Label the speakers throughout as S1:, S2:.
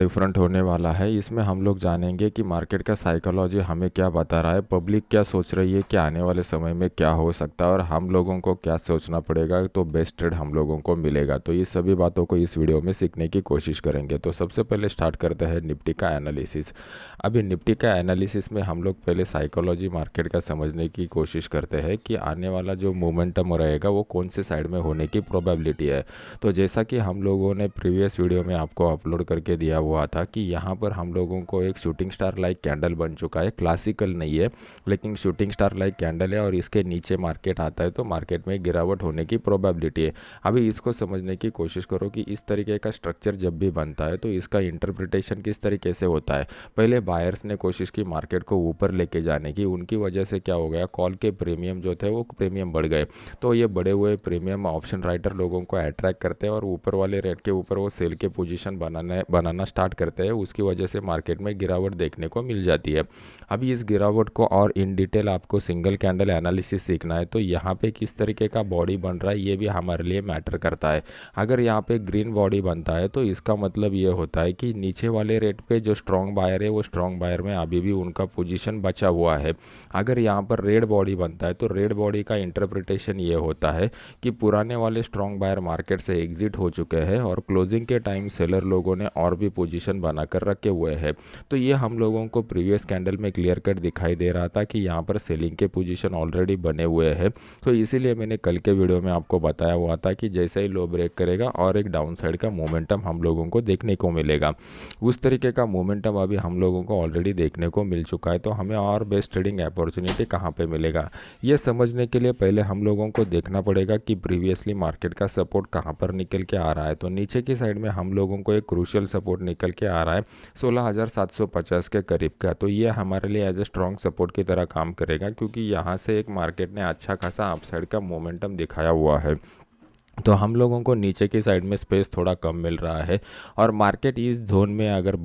S1: Different होने वाला है। इसमें हम लोग जानेंगे कि मार्केट का साइकोलॉजी हमें क्या बता रहा है, पब्लिक क्या सोच रही है कि आने वाले समय में क्या हो सकता है और हम लोगों को क्या सोचना पड़ेगा तो बेस्ट ट्रेड हम लोगों को मिलेगा। तो ये सभी बातों को इस वीडियो में सीखने की कोशिश करेंगे। तो सबसे पहले स्टार्ट करते हैं निफ्टी का एनालिसिस। अभी निफ्टी का एनालिसिस में हम लोग पहले साइकोलॉजी मार्केट का समझने की कोशिश करते हैं कि आने वाला जो मोमेंटम रहेगा वो कौन से साइड में होने की प्रोबेबिलिटी है। तो जैसा कि हम लोगों ने प्रीवियस वीडियो में आपको अपलोड करके दिया हुआ था कि यहाँ पर हम लोगों को एक शूटिंग स्टार लाइक कैंडल बन चुका है, क्लासिकल नहीं है लेकिन शूटिंग स्टार लाइक कैंडल है और इसके नीचे मार्केट आता है तो मार्केट में गिरावट होने की प्रोबेबिलिटी है। अभी इसको समझने की कोशिश करो कि इस तरीके का स्ट्रक्चर जब भी बनता है तो इसका इंटरप्रिटेशन किस तरीके से होता है। पहले बायर्स ने कोशिश की मार्केट को ऊपर लेके जाने की, उनकी वजह से क्या हो गया, कॉल के प्रीमियम जो थे वो प्रीमियम बढ़ गए। तो ये बढ़े हुए प्रीमियम ऑप्शन राइटर लोगों को अट्रैक्ट करते हैं और ऊपर वाले रेट के ऊपर वो सेल के पोजीशन बनाना स्टार्ट करते हैं। उसकी वजह से मार्केट में गिरावट देखने को मिल जाती है। अभी इस गिरावट को और इन डिटेल आपको सिंगल कैंडल एनालिसिस सीखना है तो यहाँ पे किस तरीके का बॉडी बन रहा है ये भी हमारे लिए मैटर करता है। अगर यहाँ पे ग्रीन बॉडी बनता है तो इसका मतलब ये होता है कि नीचे वाले रेट पे जो स्ट्रॉन्ग बायर है वो स्ट्रॉन्ग बायर में अभी भी उनका पोजीशन बचा हुआ है। अगर यहाँ पर रेड बॉडी बनता है तो रेड बॉडी का इंटरप्रिटेशन ये होता है कि पुराने वाले स्ट्रॉन्ग बायर मार्केट से एग्जिट हो चुके हैं और क्लोजिंग के टाइम सेलर लोगों ने और भी पोजीशन बनाकर रखे हुए हैं। तो ये हम लोगों को प्रीवियस कैंडल में क्लियर कट दिखाई दे रहा था कि यहाँ पर सेलिंग के पोजीशन ऑलरेडी बने हुए हैं। तो इसीलिए मैंने कल के वीडियो में आपको बताया हुआ था कि जैसे ही लो ब्रेक करेगा और एक डाउन साइड का मोमेंटम हम लोगों को देखने को मिलेगा। उस तरीके का मोमेंटम अभी हम लोगों को ऑलरेडी देखने को मिल चुका है। तो हमें और बेस्ट ट्रेडिंग अपॉर्चुनिटी कहाँ पे मिलेगा ये समझने के लिए पहले हम लोगों को देखना पड़ेगा कि प्रीवियसली मार्केट का सपोर्ट कहाँ पर निकल के आ रहा है। तो नीचे की साइड में हम लोगों को एक क्रूशियल सपोर्ट निकल के आ रहा है 16,750 के करीब का। तो ये हमारे लिए एज ए स्ट्रॉन्ग सपोर्ट की तरह काम करेगा क्योंकि यहाँ से एक मार्केट ने अच्छा खासा अपसाइड का मोमेंटम दिखाया हुआ है। तो हम लोगों को नीचे की साइड में स्पेस थोड़ा कम मिल रहा है और मार्केट इस जोन में अगर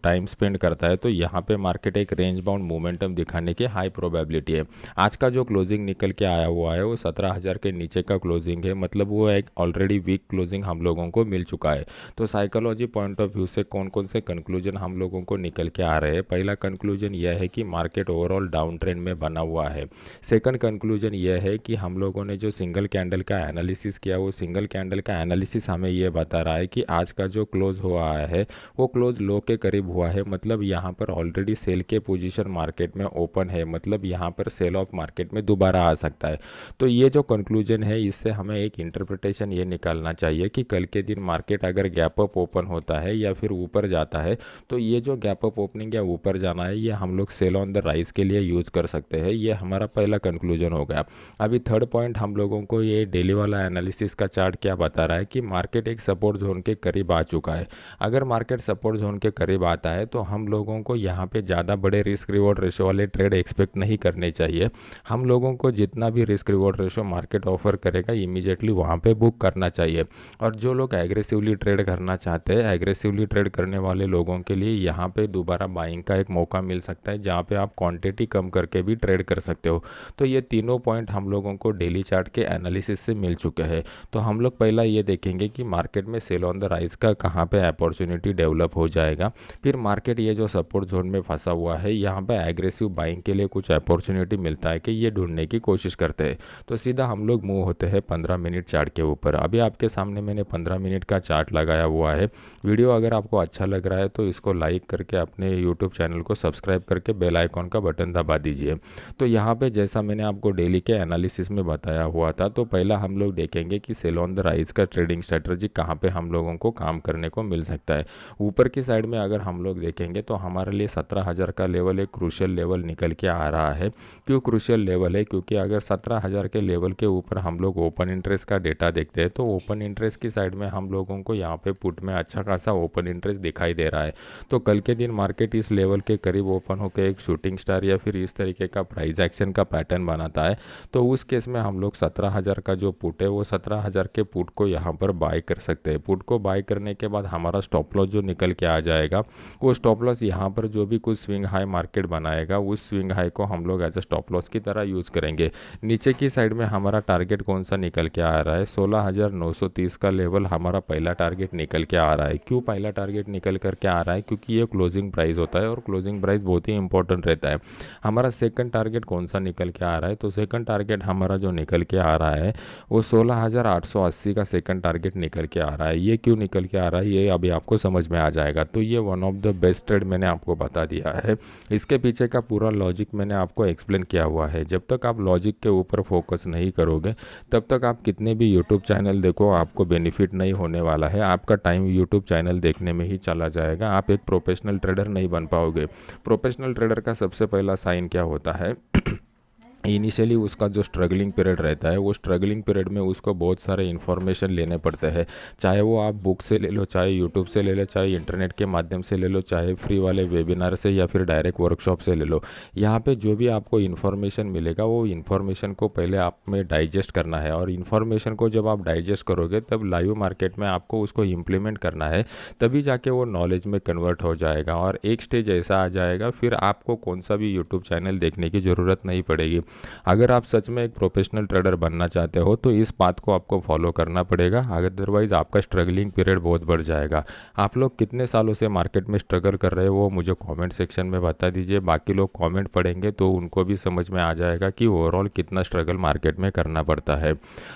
S1: टाइम स्पेंड करता है तो यहाँ पे मार्केट एक रेंज बाउंड मोमेंटम दिखाने की हाई प्रोबेबिलिटी है। आज का जो क्लोजिंग निकल के आया हुआ है वो 17,000 के नीचे का क्लोजिंग है, मतलब वो एक ऑलरेडी वीक क्लोजिंग हम लोगों को मिल चुका है। तो साइकोलॉजी पॉइंट ऑफ व्यू से कौन कौन से कंक्लूजन हम लोगों को निकल के आ रहे हैं। पहला कंक्लूजन यह है कि मार्केट ओवरऑल डाउन ट्रेंड में बना हुआ है। सेकंड कंक्लूजन यह है कि हम लोगों ने जो सिंगल कैंडल का एनालिसिस किया वो सिंगल कैंडल का एनालिसिस हमें ये बता रहा है कि आज का जो क्लोज हुआ है वो क्लोज लो के करीब हुआ है, मतलब यहाँ पर ऑलरेडी सेल के पोजीशन मार्केट में ओपन है, मतलब यहाँ पर सेल ऑफ मार्केट में दोबारा आ सकता है। तो ये जो कंक्लूजन है इससे हमें एक इंटरप्रिटेशन ये निकालना चाहिए कि कल के दिन मार्केट अगर गैप अप ओपन होता है या फिर ऊपर जाता है तो ये जो गैप अप ओपनिंग या ऊपर जाना है ये हम लोग सेल ऑन द राइज के लिए यूज़ कर सकते हैं। ये हमारा पहला कंक्लूजन हो गया। अभी थर्ड पॉइंट हम लोगों को ये डेली वाला एनालिसिस का चार्ट क्या बता रहा है कि मार्केट एक सपोर्ट जोन के करीब आ चुका है। अगर मार्केट सपोर्ट जोन के करीब आता है तो हम लोगों को यहाँ पे ज़्यादा बड़े रिस्क रिवॉर्ड रेशो वाले ट्रेड एक्सपेक्ट नहीं करने चाहिए। हम लोगों को जितना भी risk reward ratio market offer करेगा इमीडिएटली वहाँ पे बुक करना चाहिए। और जो लोग एग्रेसिवली ट्रेड करना चाहते हैं, एग्रेसिवली ट्रेड करने वाले लोगों के लिए यहाँ पे दोबारा बाइंग का एक मौका मिल सकता है जहाँ पे आप क्वांटिटी कम करके भी ट्रेड कर सकते हो। तो ये तीनों पॉइंट हम लोगों को डेली चार्ट के एनालिसिस से मिल चुके हैं। तो हम लोग पहला ये देखेंगे कि मार्केट में सेल ऑन द राइज का कहाँ पे अपॉर्चुनिटी डेवलप हो जाएगा। फिर मार्केट ये जो सपोर्ट जोन में फंसा हुआ है यहाँ पे एग्रेसिव बाइंग के लिए कुछ अपॉर्चुनिटी मिलता है कि ये ढूंढने की कोशिश करते हैं। तो सीधा हम लोग मूव होते हैं 15 मिनट चार्ट के ऊपर। अभी आपके सामने मैंने 15 मिनट का चार्ट लगाया हुआ है। वीडियो अगर आपको अच्छा लग रहा है तो इसको लाइक करके अपने यूट्यूब चैनल को सब्सक्राइब करके बेल आइकॉन का बटन दबा दीजिए। तो यहाँ पे जैसा मैंने आपको डेली के एनालिसिस में बताया हुआ था तो पहला हम लोग देखेंगे कि सेल ऑन द राइज का ट्रेडिंग स्ट्रेटजी कहाँ पे हम लोगों को काम करने को मिल सकता है। ऊपर की साइड में अगर हम लोग देखेंगे तो हमारे लिए 17,000 का लेवल एक क्रूशियल लेवल निकल के आ रहा है। क्यों क्रूशियल लेवल है, क्योंकि अगर 17,000 के लेवल के ऊपर हम लोग ओपन इंटरेस्ट का डेटा देखते हैं तो ओपन इंटरेस्ट की साइड में हम लोगों को यहाँ पे पुट में अच्छा खासा ओपन इंटरेस्ट दिखाई दे रहा है। तो कल के दिन मार्केट इस लेवल के करीब ओपन होकर एक शूटिंग स्टार या फिर इस तरीके का प्राइस एक्शन का पैटर्न बनाता है तो उस केस में हम लोग 17,000 का जो पुट है वो 17,000 16,000 के पुट को यहाँ पर बाय कर सकते हैं। पुट को बाय करने के बाद हमारा स्टॉप लॉस जो निकल के आ जाएगा, वो स्टॉप लॉस यहाँ पर जो भी कुछ स्विंग हाई मार्केट बनाएगा उस स्विंग हाई को हम लोग एज अ स्टॉप लॉस की तरह यूज़ करेंगे। नीचे की साइड में हमारा टारगेट कौन सा निकल के आ रहा है, 16,930 का लेवल हमारा पहला टारगेट निकल के आ रहा है। क्यों पहला टारगेट निकल करके आ रहा है? क्योंकि ये क्लोजिंग प्राइस होता है और क्लोजिंग प्राइस बहुत ही इंपॉर्टेंट रहता है। हमारा सेकंड टारगेट कौन सा निकल के आ रहा है, तो सेकंड टारगेट हमारा जो निकल के आ रहा है वो 16,880 का सेकंड टारगेट निकल के आ रहा है। ये क्यों निकल के आ रहा है ये अभी आपको समझ में आ जाएगा। तो ये one of the best trade मैंने आपको बता दिया है। इसके पीछे का पूरा लॉजिक मैंने आपको एक्सप्लेन किया हुआ है। जब तक आप लॉजिक के ऊपर फोकस नहीं करोगे तब तक आप कितने भी यूट्यूब चैनल देखो आपको बेनिफिट नहीं होने वाला है। आपका टाइम यूट्यूब चैनल देखने में ही चला जाएगा। आप एक प्रोफेशनल ट्रेडर नहीं बन पाओगे। प्रोफेशनल ट्रेडर का सबसे पहला साइन क्या होता है इनिशियली उसका जो स्ट्रगलिंग पीरियड रहता है, वो स्ट्रगलिंग पीरियड में उसको बहुत सारे इन्फॉर्मेशन लेने पड़ते हैं। चाहे वो आप बुक से ले लो, चाहे यूट्यूब से ले लो, चाहे इंटरनेट के माध्यम से ले लो, चाहे फ्री वाले वेबिनार से या फिर डायरेक्ट वर्कशॉप से ले लो। यहाँ पे जो भी आपको इन्फॉर्मेशन मिलेगा वो इन्फॉर्मेशन को पहले आप में डाइजेस्ट करना है, और इन्फॉर्मेशन को जब आप डाइजेस्ट करोगे तब लाइव मार्केट में आपको उसको इम्प्लीमेंट करना है, तभी जाके वो नॉलेज में कन्वर्ट हो जाएगा। और एक स्टेज ऐसा आ जाएगा फिर आपको कौन सा भी यूट्यूब चैनल देखने की ज़रूरत नहीं पड़ेगी। अगर आप सच में एक प्रोफेशनल ट्रेडर बनना चाहते हो तो इस बात को आपको फॉलो करना पड़ेगा, अदरवाइज़ आपका स्ट्रगलिंग पीरियड बहुत बढ़ जाएगा। आप लोग कितने सालों से मार्केट में स्ट्रगल कर रहे हो वो मुझे कमेंट सेक्शन में बता दीजिए। बाकी लोग कमेंट पढ़ेंगे तो उनको भी समझ में आ जाएगा कि ओवरऑल कितना स्ट्रगल मार्केट में करना पड़ता है।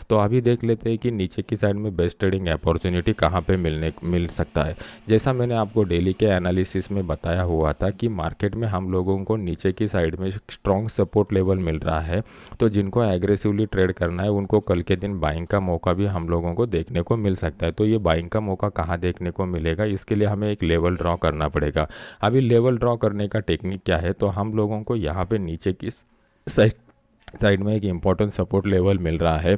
S1: तो अभी देख लेते हैं कि नीचे की साइड में बेस्ट ट्रेडिंग अपॉर्चुनिटी कहाँ पे मिल सकता है। जैसा मैंने आपको डेली के एनालिसिस में बताया हुआ था कि मार्केट में हम लोगों को नीचे की साइड में स्ट्रॉन्ग सपोर्ट लेवल मिल रहा है, तो जिनको एग्रेसिवली ट्रेड करना है उनको कल के दिन बाइंग का मौका भी हम लोगों को देखने को मिल सकता है। तो ये बाइंग का मौका कहाँ देखने को मिलेगा, इसके लिए हमें एक लेवल ड्रॉ करना पड़ेगा। अभी लेवल ड्रॉ करने का टेक्निक क्या है, तो हम लोगों को यहाँ पे नीचे की साइड में एक इम्पॉर्टेंट सपोर्ट लेवल मिल रहा है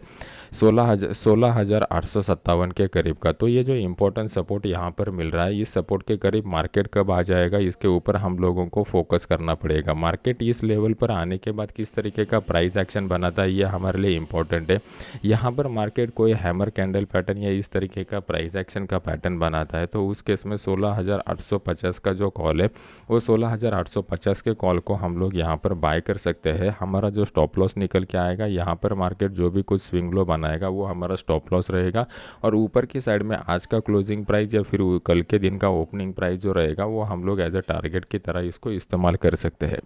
S1: 16,857 के करीब का। तो ये जो इम्पोर्टेंट सपोर्ट यहाँ पर मिल रहा है, इस सपोर्ट के करीब मार्केट कब आ जाएगा इसके ऊपर हम लोगों को फोकस करना पड़ेगा। मार्केट इस लेवल पर आने के बाद किस तरीके का प्राइस एक्शन बनाता है ये हमारे लिए इम्पोर्टेंट है। यहाँ पर मार्केट कोई हैमर कैंडल पैटर्न या इस तरीके का प्राइस एक्शन का पैटर्न बनाता है तो उस केस में 16,850 का जो कॉल है वो 16,850 के कॉल को हम लोग यहाँ पर बाय कर सकते हैं। हमारा जो स्टॉप लॉस निकल के आएगा, यहाँ पर मार्केट जो भी कुछ स्विंग लो बनाएगा वो हमारा स्टॉप लॉस रहेगा, और ऊपर की साइड में आज का क्लोजिंग प्राइस या फिर कल के दिन का ओपनिंग प्राइस जो रहेगा वो हम लोग एज अ टारगेट की तरह इसको इस्तेमाल कर सकते हैं।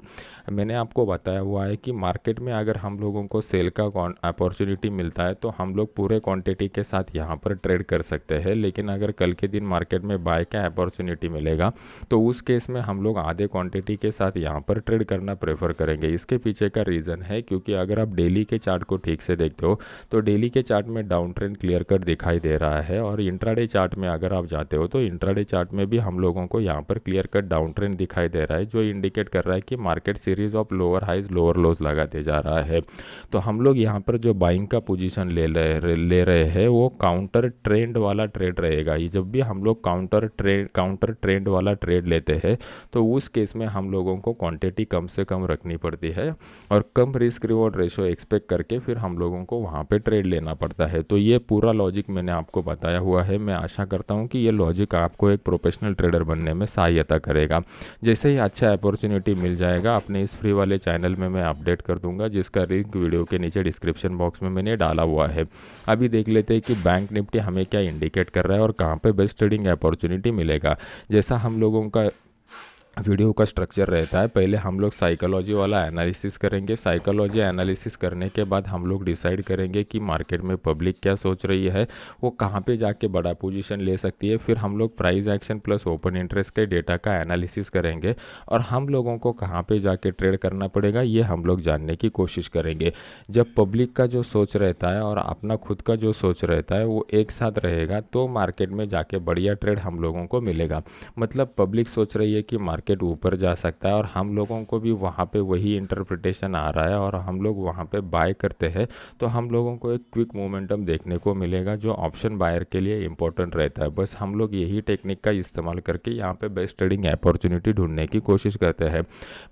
S1: मैंने आपको बताया हुआ है कि मार्केट में अगर हम लोगों को सेल का अपॉर्चुनिटी मिलता है तो हम लोग पूरे क्वांटिटी के साथ यहाँ पर ट्रेड कर सकते हैं, लेकिन अगर कल के दिन मार्केट में बाय का अपॉर्चुनिटी मिलेगा तो उस केस में हम लोग आधे क्वांटिटी के साथ यहाँ पर ट्रेड करना प्रेफर करेंगे। इसके पीछे का रीज़न है क्योंकि अगर आप डेली के चार्ट को ठीक से देखते हो तो डेली के चार्ट में डाउन ट्रेंड क्लियर कट दिखाई दे रहा है, और इंट्राडे चार्ट में अगर आप जाते हो तो इंट्राडे चार्ट में भी हम लोगों को यहाँ पर क्लियर कट डाउन ट्रेंड दिखाई दे रहा है, जो इंडिकेट कर रहा है कि market series of lower highs lower lows लगाते जा रहा है। तो हम लोग यहाँ पर जो बाइंग का पोजीशन ले रहे हैं वो काउंटर ट्रेंड वाला ट्रेड रहेगा। ये जब भी हम लोग काउंटर ट्रेंड वाला ट्रेड लेते हैं तो उस केस में हम लोगों को क्वांटिटी कम से कम रखनी पड़ती है और कम रिस्क रिवॉर्ड रेशो एक्सपेक्ट करके फिर हम लोगों को वहाँ पे ट्रेड लेना पड़ता है। तो ये पूरा लॉजिक मैंने आपको बताया हुआ है। मैं आशा करता हूँ कि ये लॉजिक आपको एक प्रोफेशनल ट्रेडर बनने में सहायता करेगा। जैसे ही अच्छा अपॉर्चुनिटी मिल जाएगा अपने इस फ्री वाले चैनल में मैं अपडेट कर दूंगा, जिसका लिंक वीडियो के नीचे डिस्क्रिप्शन बॉक्स में मैंने डाला हुआ है। अभी देख लेते हैं कि बैंक निफ्टी हमें क्या इंडिकेट कर रहा है और कहाँ पे बेस्ट ट्रेडिंग अपॉर्चुनिटी मिलेगा। जैसा हम लोगों का वीडियो का स्ट्रक्चर रहता है, पहले हम लोग साइकोलॉजी वाला एनालिसिस करेंगे। साइकोलॉजी एनालिसिस करने के बाद हम लोग डिसाइड करेंगे कि मार्केट में पब्लिक क्या सोच रही है, वो कहाँ पे जाके बड़ा पोजीशन ले सकती है। फिर हम लोग price action plus open interest के डेटा का एनालिसिस करेंगे और हम लोगों को कहाँ पे जाके ट्रेड करना पड़ेगा ये हम लोग जानने की कोशिश करेंगे। जब पब्लिक का जो सोच रहता है और अपना खुद का जो सोच रहता है वो एक साथ रहेगा तो मार्केट में जाके बढ़िया ट्रेड हम लोगों को मिलेगा। मतलब पब्लिक सोच रही है कि मार्केट ऊपर जा सकता है और हम लोगों को भी वहाँ पे वही इंटरप्रिटेशन आ रहा है और हम लोग वहाँ पे बाय करते हैं, तो हम लोगों को एक क्विक मोमेंटम देखने को मिलेगा जो ऑप्शन बायर के लिए इंपॉर्टेंट रहता है। बस हम लोग यही टेक्निक का इस्तेमाल करके यहाँ पे बेस्ट ट्रेडिंग अपॉर्चुनिटी ढूंढने की कोशिश करते हैं।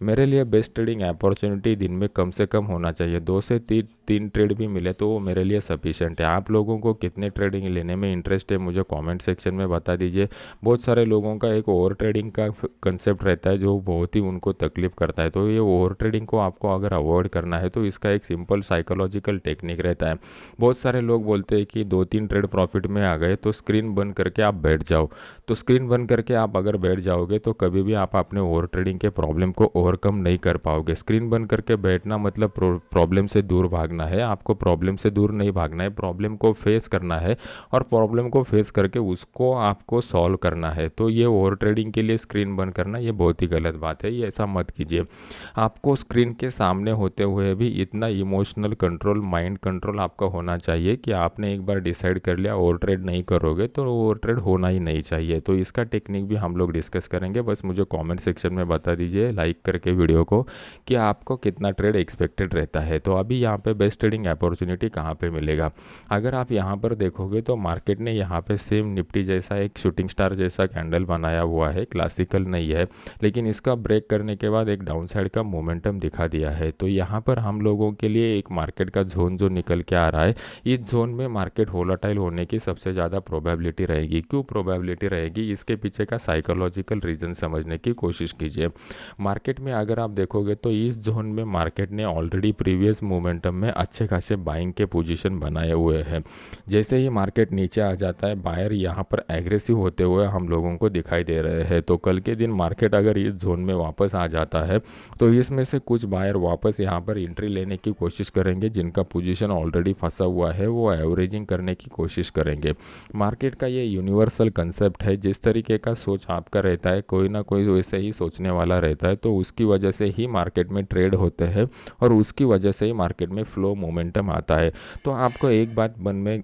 S1: मेरे लिए बेस्ट ट्रेडिंग अपॉर्चुनिटी दिन में कम से कम होना चाहिए, 2 से 3 ट्रेड भी मिले तो वो मेरे लिए सफिशेंट है। आप लोगों को कितने ट्रेडिंग लेने में इंटरेस्ट है मुझे कमेंट सेक्शन में बता दीजिए। बहुत सारे लोगों का एक ओवर ट्रेडिंग का कंसेप्ट रहता है जो बहुत ही उनको तकलीफ करता है, तो ये ओवर ट्रेडिंग को आपको अगर अवॉइड करना है तो इसका एक सिंपल साइकोलॉजिकल टेक्निक रहता है। बहुत सारे लोग बोलते हैं कि 2-3 ट्रेड प्रॉफिट में आ गए तो स्क्रीन बंद करके आप बैठ जाओ। तो स्क्रीन बंद करके आप अगर बैठ जाओगे तो कभी भी आप अपने ओवर ट्रेडिंग के प्रॉब्लम को ओवरकम नहीं कर पाओगे। स्क्रीन बंद करके बैठना मतलब प्रॉब्लम से दूर भागना है। आपको प्रॉब्लम से दूर नहीं भागना है, प्रॉब्लम को फेस करना है और प्रॉब्लम को फेस करके उसको आपको सॉल्व करना है। तो ये ओवर ट्रेडिंग के लिए स्क्रीन बंद करना ये बहुत ही गलत बात है, ये ऐसा मत कीजिए। आपको स्क्रीन के सामने होते हुए भी इतना इमोशनल कंट्रोल, माइंड कंट्रोल आपका होना चाहिए कि आपने एक बार डिसाइड कर लिया ओवर ट्रेड नहीं करोगे तो ओवर ट्रेड होना ही नहीं चाहिए। तो इसका टेक्निक भी हम लोग डिस्कस करेंगे। बस मुझे कमेंट सेक्शन में बता दीजिए लाइक करके वीडियो को कि आपको कितना ट्रेड एक्सपेक्टेड रहता है। तो अभी यहाँ पे बेस्ट ट्रेडिंग अपॉर्चुनिटी कहाँ पे मिलेगा, अगर आप यहाँ पर देखोगे तो मार्केट ने यहाँ पे सेम निफ्टी जैसा एक शूटिंग स्टार जैसा कैंडल बनाया हुआ है, क्लासिकल नहीं है, लेकिन इसका ब्रेक करने के बाद एक डाउन साइड का मोमेंटम दिखा दिया है। तो यहाँ पर हम लोगों के लिए एक मार्केट का जोन जो निकल के आ रहा है, इस जोन में मार्केट वोलेटाइल होने की सबसे ज़्यादा प्रोबेबिलिटी रहेगी। क्यों प्रोबेबिलिटी रहेगी, इसके पीछे का साइकोलॉजिकल रीज़न समझने की कोशिश कीजिए। मार्केट में अगर आप देखोगे तो इस जोन में मार्केट ने ऑलरेडी प्रीवियस मोमेंटम में अच्छे खासे बाइंग के पोजीशन बनाए हुए हैं। जैसे ही मार्केट नीचे आ जाता है बायर यहाँ पर एग्रेसिव होते हुए हम लोगों को दिखाई दे रहे हैं। तो कल के दिन मार्केट अगर इस जोन में वापस आ जाता है तो इसमें से कुछ बायर वापस यहाँ पर एंट्री लेने की कोशिश करेंगे, जिनका पोजीशन ऑलरेडी फंसा हुआ है वो एवरेजिंग करने की कोशिश करेंगे। मार्केट का ये यूनिवर्सल कंसेप्ट है, जिस तरीके का सोच आपका रहता है कोई ना कोई वैसे ही सोचने वाला रहता है, तो उसकी वजह से ही मार्केट में ट्रेड होते हैं और उसकी वजह से ही मार्केट में फ्लो मोमेंटम आता है। तो आपको एक बात मन में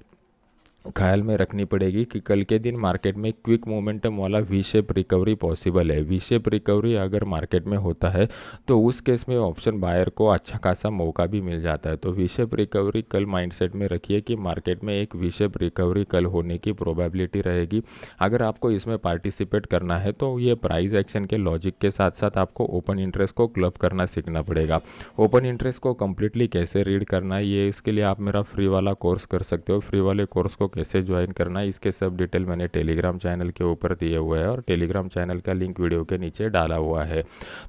S1: ख्याल में रखनी पड़ेगी कि कल के दिन मार्केट में क्विक मोमेंटम वाला वी शेप रिकवरी पॉसिबल है। वी शेप रिकवरी अगर मार्केट में होता है तो उस केस में ऑप्शन बायर को अच्छा खासा मौका भी मिल जाता है। तो वी शेप रिकवरी कल माइंडसेट में रखिए कि मार्केट में एक वी शेप रिकवरी कल होने की प्रोबेबिलिटी रहेगी। अगर आपको इसमें पार्टिसिपेट करना है तो ये प्राइस एक्शन के लॉजिक के साथ साथ आपको ओपन इंटरेस्ट को क्लब करना सीखना पड़ेगा। ओपन इंटरेस्ट को कम्प्लीटली कैसे रीड करना है ये इसके लिए आप मेरा फ्री वाला कोर्स कर सकते हो। फ्री वाले कोर्स को कैसे ज्वाइन करना है इसके सब डिटेल मैंने टेलीग्राम चैनल के ऊपर दिए हुए हैं और टेलीग्राम चैनल का लिंक वीडियो के नीचे डाला हुआ है।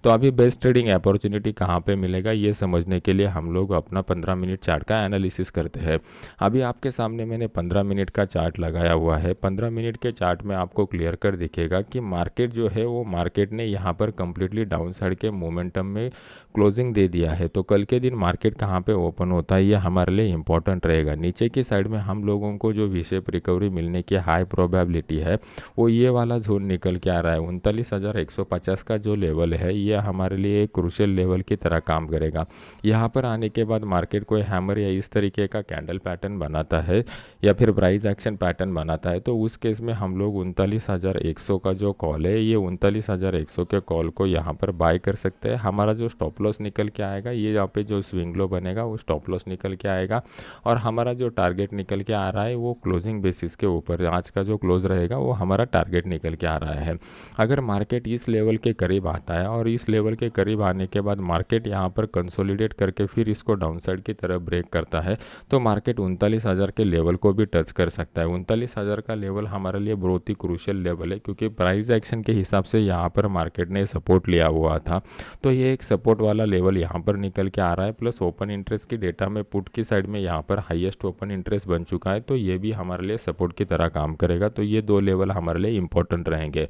S1: तो अभी बेस्ट ट्रेडिंग अपॉर्चुनिटी कहाँ पे मिलेगा ये समझने के लिए हम लोग अपना 15 मिनट चार्ट का एनालिसिस करते हैं। अभी आपके सामने मैंने 15 मिनट का चार्ट लगाया हुआ है। 15 मिनट के चार्ट में आपको क्लियर कर दिखेगा कि मार्केट जो है वो मार्केट ने यहाँ पर कंप्लीटली डाउन साइड के मोमेंटम में क्लोजिंग दे दिया है। तो कल के दिन मार्केट कहाँ पे ओपन होता है ये हमारे लिए इंपॉर्टेंट रहेगा। नीचे की साइड में हम लोगों को जो वी शेप रिकवरी मिलने की हाई प्रोबेबिलिटी है वो ये वाला जोन निकल के आ रहा है। 39,150 का जो लेवल है ये हमारे लिए एक क्रूशियल लेवल की तरह काम करेगा। यहाँ पर आने के बाद मार्केट कोई हैमर या इस तरीके का कैंडल पैटर्न बनाता है या फिर प्राइस एक्शन पैटर्न बनाता है तो उस केस में हम लोग 39,100 का जो कॉल है ये 39,100 के कॉल को यहाँ पर बाय कर सकते हैं। हमारा जो स्टॉप लॉस निकल के आएगा ये यहाँ पे जो स्विंग लो बनेगा वो स्टॉप लॉस निकल के आएगा और हमारा जो टारगेट निकल के आ रहा है वो क्लोजिंग बेसिस के ऊपर आज का जो क्लोज रहेगा वो हमारा टारगेट निकल के आ रहा है। अगर मार्केट इस लेवल के करीब आता है और इस लेवल के करीब आने के बाद मार्केट यहाँ पर कंसोलिडेट करके फिर इसको डाउन साइड की तरफ ब्रेक करता है तो मार्केट 39,000 के लेवल को भी टच कर सकता है। 39,000 का लेवल हमारे लिए बहुत ही क्रूशियल लेवल है क्योंकि प्राइस एक्शन के हिसाब से यहाँ पर मार्केट ने सपोर्ट लिया हुआ था। तो ये एक सपोर्ट वाला लेवल यहाँ पर निकल के आ रहा है। प्लस ओपन इंटरेस्ट की डेटा में पुट की साइड में यहाँ पर हाईएस्ट ओपन इंटरेस्ट बन चुका है तो ये भी हमारे लिए सपोर्ट की तरह काम करेगा। तो ये दो लेवल हमारे लिए इंपॉर्टेंट रहेंगे।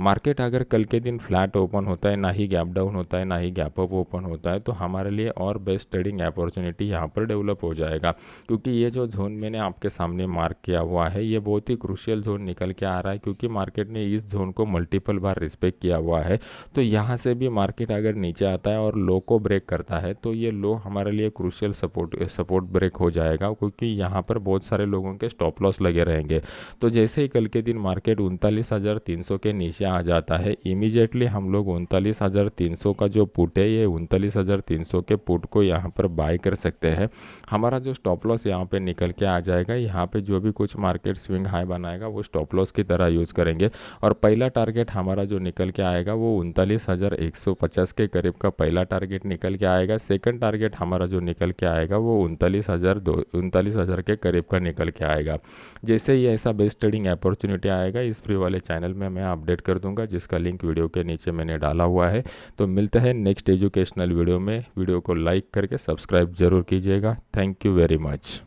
S1: मार्केट अगर कल के दिन फ्लैट ओपन होता है, ना ही गैप डाउन होता है, ना ही गैप अप ओपन होता है तो हमारे लिए और बेस्ट ट्रेडिंग अपॉर्चुनिटी यहाँ पर डेवलप हो जाएगा क्योंकि ये जो जोन मैंने आपके सामने मार्क किया हुआ है ये बहुत ही क्रूशियल जोन निकल के आ रहा है क्योंकि मार्केट ने इस जोन को मल्टीपल बार रिस्पेक्ट किया हुआ है। तो यहाँ से भी मार्केट अगर नीचे आता है और लो को ब्रेक करता है तो ये लो हमारे लिए क्रूशियल सपोर्ट ब्रेक हो जाएगा क्योंकि यहाँ पर बहुत सारे लोगों के स्टॉप लॉस लगे रहेंगे। तो जैसे ही कल के दिन मार्केट 39,300 के नीचे आ जाता है, इमीडिएटली हम लोग 39,300 का जो पुट है, ये 39,300 के पुट को यहाँ पर बाय कर सकते हैं। हमारा जो स्टॉप लॉस यहाँ पे निकल के आ जाएगा, यहाँ पे जो भी कुछ मार्केट स्विंग हाई बनाएगा वो स्टॉप लॉस की तरह यूज़ करेंगे। और पहला टारगेट हमारा जो निकल के आएगा वो 39,150 के करीब का पहला टारगेट निकल के आएगा। सेकंड टारगेट हमारा जो निकल के आएगा वो 39,000 के करीब का निकल के आएगा। जैसे ही ऐसा बेस्ट ट्रेडिंग अपॉर्चुनिटी आएगा, इस फ्री वाले चैनल में मैं अपडेट कर दूंगा, जिसका लिंक वीडियो के नीचे मैंने डाला हुआ है। तो मिलते हैं नेक्स्ट एजुकेशनल वीडियो में। वीडियो को लाइक करके सब्सक्राइब जरूर कीजिएगा। Thank you very much.